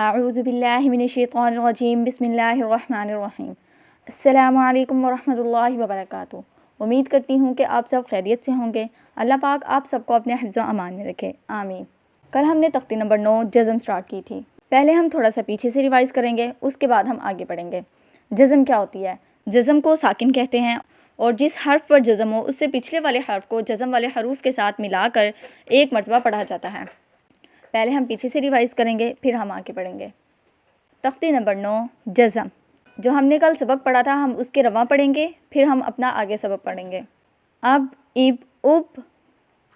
اعوذ باللہ من الشیطان الرجیم بسم اللہ الرحمن الرحیم۔ السلام علیکم ورحمۃ اللہ وبرکاتہ۔ امید کرتی ہوں کہ آپ سب خیریت سے ہوں گے۔ اللہ پاک آپ سب کو اپنے حفظ و امان میں رکھے، آمین۔ کل ہم نے تختی نمبر 9 جزم سٹارٹ کی تھی۔ پہلے ہم تھوڑا سا پیچھے سے ریوائز کریں گے، اس کے بعد ہم آگے بڑھیں گے۔ جزم کیا ہوتی ہے؟ جزم کو ساکن کہتے ہیں، اور جس حرف پر جزم ہو اس سے پچھلے والے حرف کو جزم والے حروف کے ساتھ ملا کر ایک مرتبہ پڑھا جاتا ہے۔ پہلے ہم پیچھے سے ریوائز کریں گے، پھر ہم آگے پڑھیں گے۔ تختی نمبر 9 جزم، جو ہم نے کل سبق پڑھا تھا ہم اس کے رواں پڑھیں گے، پھر ہم اپنا آگے سبق پڑھیں گے۔ اب، اب، اب،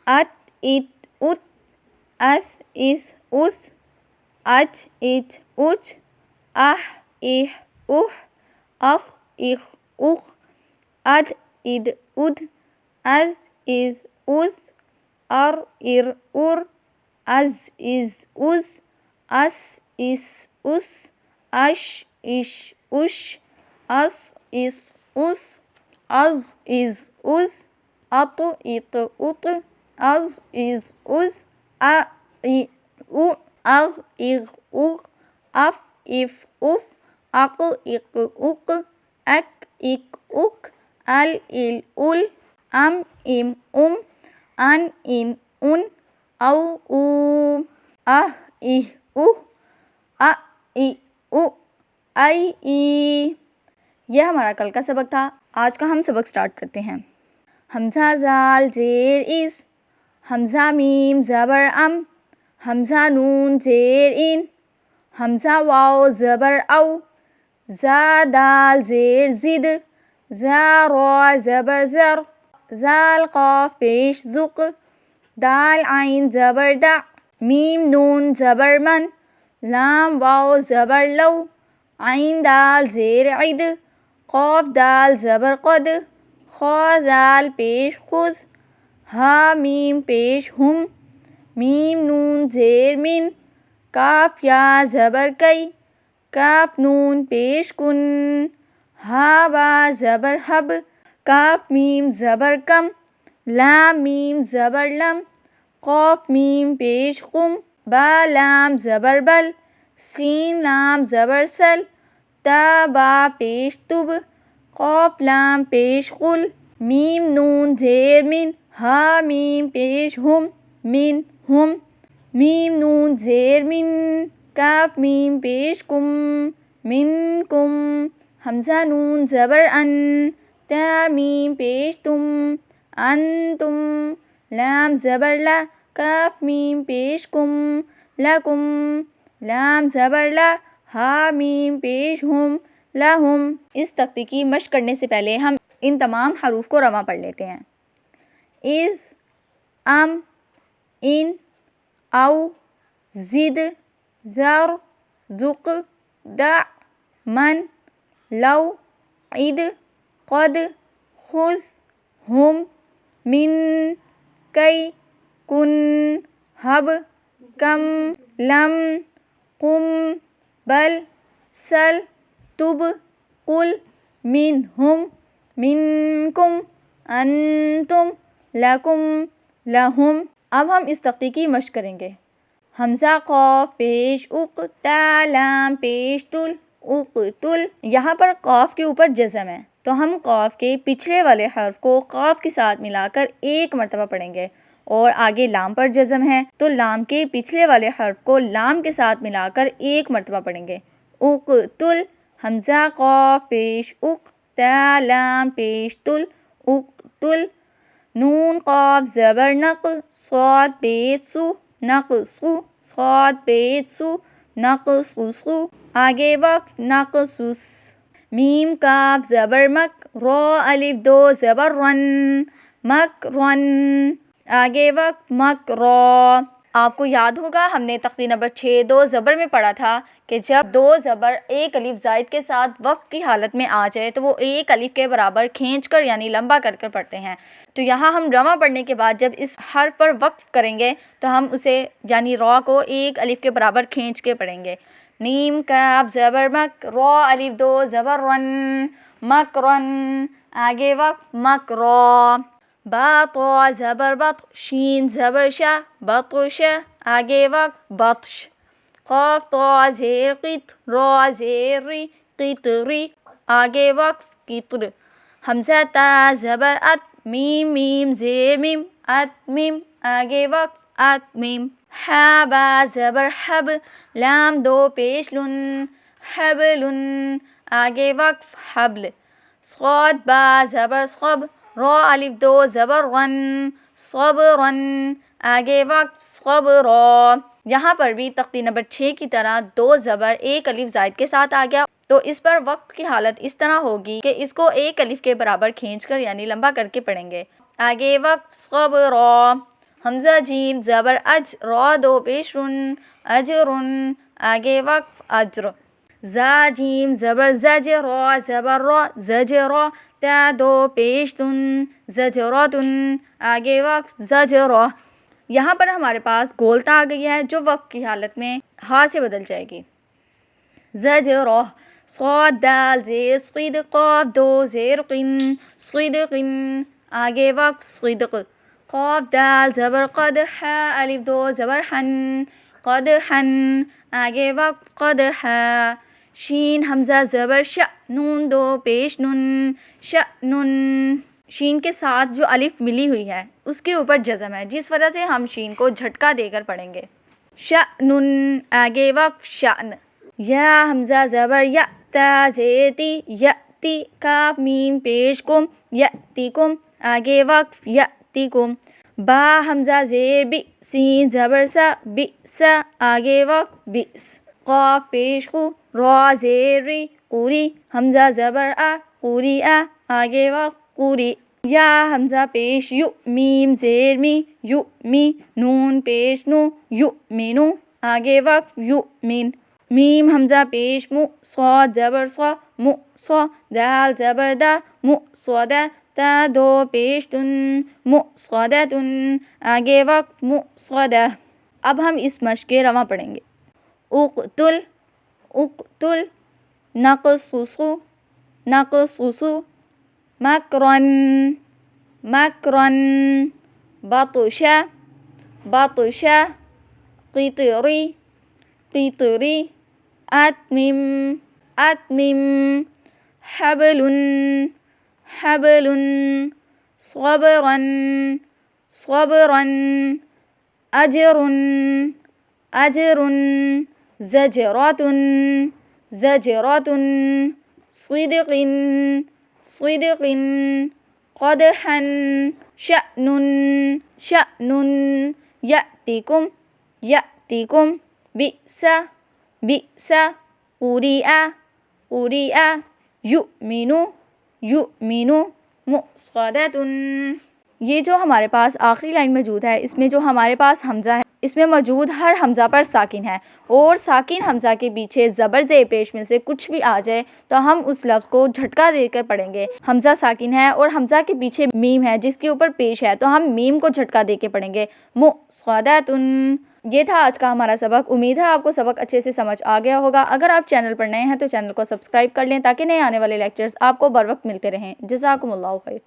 ات، ات، ات، اس، اس، اس، اچ، اچ، اچ، اح، اح، اح، اخ، اخ، اخ، اد، اد، اد، از، از، از، ار، ار، ار، از، از، از، اس، اس، اس، اش، اش، اش، اس، اس، اس، از، از، از، اط، اط، اط، از، از، از، ا، ای، او، اغ، اغ، اغ، اف، اف، اف، اق، اق، اق، اک، اک، اک، ال، ال، ال، ام، ام، ام، ان، ان، او، او، اہ، اہ، اوہ، ا، ای، او، ای، ای۔ یہ ہمارا کل کا سبق تھا۔ آج کا ہم سبق سٹارٹ کرتے ہیں۔ حمزہ زال زیر اس، حمزہ میم زبر ام، حمزہ نون زیر ان، حمزہ واو زبر او، زا دال زیر زد، زا را زبر زر، زال قاف پیش زق، دال عین زبر دع، میم نون زبر من، لام واو زبر لو، عین دال زیر عد، قاف دال زبر قد، خا دال پیش خذ، ہا میم پیش ہم، میم نون زیر من، کاف یا زبر کئی، کاف نون پیش کن، ہا با زبر حب، کاف میم زبر کم، لام میم زبر لم، قاف میم پیش قم، با لام زبر بل، سین لام زبر سل، تا با پیش تب، قاف لام پیش قل، میم نون زیر من، ہا میم پیش ہم، من ہم، میم نون زیر من، کاف میم پیش کم، من کم، حمزہ نون زبر ان، تا میم پیش تم، انتم، لام زبر لا، کاف میم پیش کم، لکم، لام زبر لا، ہا میم پیش ہم، لہم۔ اس تختی کی مشق کرنے سے پہلے ہم ان تمام حروف کو رواں پڑھ لیتے ہیں۔ از، ام، ان، او، زد، ذر، ذق، دع، من، لو، عد، قد، خذ، ہم، من، کئی، کن، ہب، کم، لم، قم، بل، سل، تب، قل، منہم، منکم، انتم، لکم، لہم۔ اب ہم اس تختی کی مشق کریں گے۔ حمزہ قاف پیش اق، تا لام پیش تل، اقتل۔ یہاں پر قاف کے اوپر جزم ہے تو ہم قاف کے پچھلے والے حرف کو قاف کے ساتھ ملا کر ایک مرتبہ پڑھیں گے، اور آگے لام پر جزم ہے تو لام کے پچھلے والے حرف کو لام کے ساتھ ملا کر ایک مرتبہ پڑھیں گے۔ اقتل، حمزہ قاف پیش اق، تا لام پیش تل، اقتل، نون قاف زبر نق، صاد پیش سو، نقصو، صاد پیش سو، نقصصو، آگے وقف، نقصص، میم کاف زبر مک، را الف دو زبر رن، مک رن، آگے وقف، مک را۔ آپ کو یاد ہوگا ہم نے تختی نمبر 6 دو زبر میں پڑھا تھا کہ جب دو زبر ایک الف زائد کے ساتھ وقف کی حالت میں آ جائے تو وہ ایک الف کے برابر کھینچ کر یعنی لمبا کر کر پڑھتے ہیں۔ تو یہاں ہم رواں پڑھنے کے بعد جب اس حرف پر وقف کریں گے تو ہم اسے یعنی را کو ایک الف کے برابر کھینچ کے پڑھیں گے۔ میم کاف زبر مک، را الف دو زبر رن، مک رن، آگے وقف، مک را۔ با طا زبر بط، شین زبر شا، بطش، آگے وقف، بطش۔ قاف طا زیر قط را زیر ری قطری آگے وقف قطر حمزہ تا زبر ات میم میم زیر میم ات میم آگے وقف ات میم حا با زبر حب لام دو پیش لن حبلن آگے وقف حبل صاد با زبر صب را الف دو زبر غن صبرن آگے وقف صبرا یہاں پر بھی تختی نمبر 6 کی طرح 2 زبر ایک الف زائد کے ساتھ آ گیا تو اس پر وقف کی حالت اس طرح ہوگی کہ اس کو ایک الف کے برابر کھینچ کر یعنی لمبا کر کے پڑھیں گے. آگے وقف صبرا حمزہ جیم زبر اج را دو پیش رن اجرن آگے وقف اجر زا جیم زبر زج را زبر را زجرا تا دو پیش تن زجراتن آگے وقف زجرا. یہاں پر ہمارے پاس گولتا آ گئی ہے جو وقف کی حالت میں ہا سے بدل جائے گی. زجرا صاد دال زیر صید قاف دو زیر قن صدقن آگے وقف صدق قاف دال زبر قد حا الف دو زبر حن قدحن آگے وقف قدحا شین حمزہ زبر ش نون دو پیش نن شأنن شین کے ساتھ جو الف ملی ہوئی ہے اس کے اوپر جزم ہے جس وجہ سے ہم شین کو جھٹکا دے کر پڑھیں گے. شأنن آگے وقف شأن یا حمزہ زبر یا تا زیتی یأتی کاف میم پیش کم یأتیکم آگے وقف یأتیکم با حمزہ زیر بی سین زبر سا بی سا آگے وقف بئس قاف پیش قو را زیر ری قوری حمزہ زبر آ قوری آ آگے وقف قوری یا حمزہ پیش یو میم زیر می یو می نون پیش نو یو مینو آگے وقف یو مین میم حمزہ پیش مو صاد زبر صا مو صا دال زبر دا مو صدا تا دو پیش تن مو صدتن آگے وقف مو صدا. اب ہم اس مشق کے رواں پڑھیں گے. اقتل اقتل نقصصو نقصصو مکرن مکرن بطشا بطشا قطری قطری اتمم اتمم حبلن حبلن صبرن صبرن اجرن اجرن زجراتن زجراتن صدقن صدقن قدحن شأنن شأنن یأتیکم یأتیکم بئس بئس قریئ قریئ یؤمنو یؤمنو مصغدتن. یہ جو ہمارے پاس آخری لائن موجود ہے اس میں جو ہمارے پاس حمزہ ہے اس میں موجود ہر حمزہ پر ساکن ہے اور ساکن حمزہ کے پیچھے زبر زیر پیش میں سے کچھ بھی آ جائے تو ہم اس لفظ کو جھٹکا دے کر پڑھیں گے. حمزہ ساکن ہے اور حمزہ کے پیچھے میم ہے جس کے اوپر پیش ہے تو ہم میم کو جھٹکا دے کے پڑھیں گے مصغدتن. یہ تھا آج کا ہمارا سبق. امید ہے آپ کو سبق اچھے سے سمجھ آ گیا ہوگا. اگر آپ چینل پر نئے ہیں تو چینل کو سبسکرائب کر لیں تاکہ نئے آنے والے لیکچرز آپ کو بر وقت ملتے رہیں. جزاکم اللہ خیر.